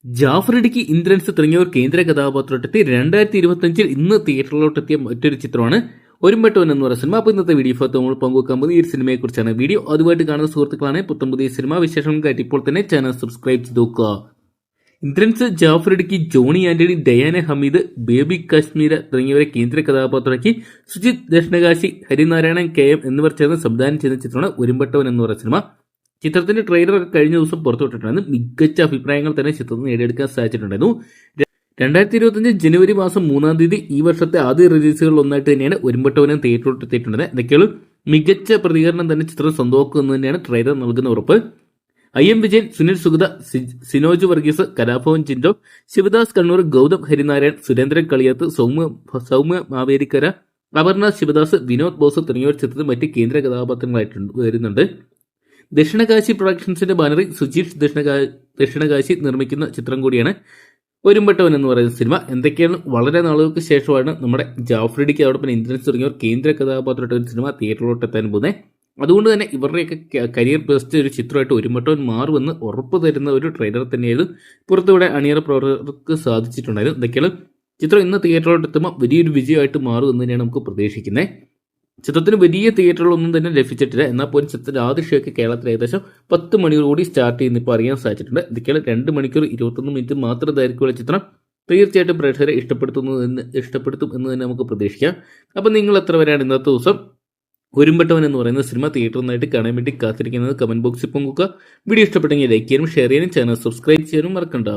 ജാഫർ ഇടുക്കി, ഇന്ദ്രൻസ് തുടങ്ങിയവർ കേന്ദ്ര കഥാപാത്രത്തെ 2025 ഇന്ന് തിയേറ്ററിലോട്ടെത്തിയ മറ്റൊരു ചിത്രമാണ് ഒരുമ്പെട്ടവൻ എന്ന് പറയുന്ന സിനിമ. അപ്പോൾ ഇന്നത്തെ വീഡിയോ നമ്മൾ പങ്കുവെക്കാൻ പോകുന്നത് ഈ ഒരു സിനിമയെ കുറിച്ചാണ്. വീഡിയോ അതുമായിട്ട് കാണുന്ന സുഹൃത്തുക്കളാണ് പുത്തൻ പുതിയ സിനിമ വിശേഷങ്ങൾക്കായിട്ട് ഇപ്പോൾ തന്നെ ചാനൽ സബ്സ്ക്രൈബ് ചെയ്ത് നോക്കുക. ഇന്ദ്രൻസ്, ജാഫർ ഇടുക്കി, ജോണി ആന്റണി, ഡയാന ഹമീദ്, ബേബി കാശ്മീര തുടങ്ങിയവരെ കേന്ദ്ര കഥാപാത്രമാക്കി സുജിത് ദക്ഷിണകാശി, ഹരിനാരായണൻ KM എന്നിവർ ചേർന്ന് സംവിധാനം ചെയ്ത ചിത്രമാണ് ഒരുമ്പെട്ടവൻ എന്ന് പറയുന്ന സിനിമ. ചിത്രത്തിന്റെ ട്രെയിലർ കഴിഞ്ഞ ദിവസം പുറത്തുവിട്ടിട്ടുണ്ടായിരുന്നു. മികച്ച അഭിപ്രായങ്ങൾ തന്നെ ചിത്രത്തിന് നേടിയെടുക്കാൻ സാധിച്ചിട്ടുണ്ടായിരുന്നു. 2025 ജനുവരി മാസം 3-ാം തീയതി ഈ വർഷത്തെ ആദ്യ റിലീസുകളിൽ ഒന്നായിട്ട് തന്നെയാണ് ഒരുമ്പെട്ടവനും തിയേറ്ററിലോട്ട് എത്തിയിട്ടുള്ളത്. എന്തൊക്കെയാണ് മികച്ച പ്രതികരണം തന്നെ ചിത്രം സ്വന്തമാക്കുമെന്ന് തന്നെയാണ് ട്രെയിലർ നൽകുന്ന ഉറപ്പ്. IM വിജയൻ, സുനിൽ സുഗത, സിനോജ് വർഗീസ്, കലാഭവൻ ചിൻഡോ, ശിവദാസ് കണ്ണൂർ, ഗൗതം ഹരിനാരായൺ, സുരേന്ദ്രൻ കളിയാത്ത്, സൗമ്യ മാവേലിക്കര, അപർണ ശിവദാസ്, വിനോദ് ബോസ് തുടങ്ങിയവർ ചിത്രത്തിൽ മറ്റ് കേന്ദ്ര കഥാപാത്രങ്ങളായിട്ട് വരുന്നുണ്ട്. ദക്ഷിണകാശി പ്രൊഡക്ഷൻസിന്റെ ബാനറിൽ സുജീഷ് ദക്ഷിണകാശി നിർമ്മിക്കുന്ന ചിത്രം കൂടിയാണ് ഒരുമ്പെട്ടവൻ എന്ന് പറയുന്ന സിനിമ. എന്തൊക്കെയാണ് വളരെ നാളുകൾക്ക് ശേഷമാണ് നമ്മുടെ ജാഫർ ഇടുക്കി അതോടൊപ്പം ഇന്ദ്രൻസ് തുടങ്ങിയവർ കേന്ദ്ര കഥാപാത്രമായിട്ട് ഒരു സിനിമ തിയേറ്ററിലോട്ട് എത്താൻ പോകുന്നത്. അതുകൊണ്ട് തന്നെ ഇവരുടെയൊക്കെ കരിയർ ബെസ്റ്റ് ഒരു ചിത്രമായിട്ട് ഒരുമ്പെട്ടവൻ മാറുമെന്ന് ഉറപ്പ് തരുന്ന ഒരു ട്രെയിലർ തന്നെയായിരുന്നു പുറത്തുവിടെ അണിയറ പ്രവർത്തകർക്ക് സാധിച്ചിട്ടുണ്ടായിരുന്നു. എന്തൊക്കെയാണ് ചിത്രം ഇന്ന് തിയേറ്ററിലോട്ട് എത്തുമ്പോൾ വലിയൊരു വിജയമായിട്ട് മാറും എന്ന് തന്നെയാണ് നമുക്ക് പ്രതീക്ഷിക്കുന്നത്. ചിത്രത്തിന് വലിയ തിയേറ്ററുകളൊന്നും തന്നെ ലഭിച്ചിട്ടില്ല. എന്നാൽ പോലും ചിത്രത്തിന്റെ ആദ്യ ഷോയ്ക്ക് കേരളത്തിൽ ഏകദേശം 10 മണിക്കൂർ കൂടി സ്റ്റാർട്ട് ചെയ്യുന്ന ഇപ്പോൾ അറിയാൻ സാധിച്ചിട്ടുണ്ട്. ഇതൊക്കെയാണ് 2 മണിക്കൂർ 21 മിനിറ്റ് മാത്രം ദൈർഘ്യമുള്ള ചിത്രം തീർച്ചയായിട്ടും പ്രേക്ഷകരെ ഇഷ്ടപ്പെടുത്തും എന്ന് തന്നെ നമുക്ക് പ്രതീക്ഷിക്കാം. അപ്പം നിങ്ങൾ എത്ര വരെയാണ് ഇന്നത്തെ ദിവസം ഒരുമ്പെട്ടവൻ എന്ന് പറയുന്ന സിനിമ തിയേറ്ററിനായിട്ട് കാണാൻ വേണ്ടി കാത്തിരിക്കുന്നത് കമന്റ് ബോക്സിൽ പങ്കുക. വീഡിയോ ഇഷ്ടപ്പെട്ടെങ്കിൽ ലൈക്ക് ചെയ്യാനും ഷെയർ ചെയ്യാനും ചാനൽ സബ്സ്ക്രൈബ് ചെയ്യാനും മറക്കണ്ട.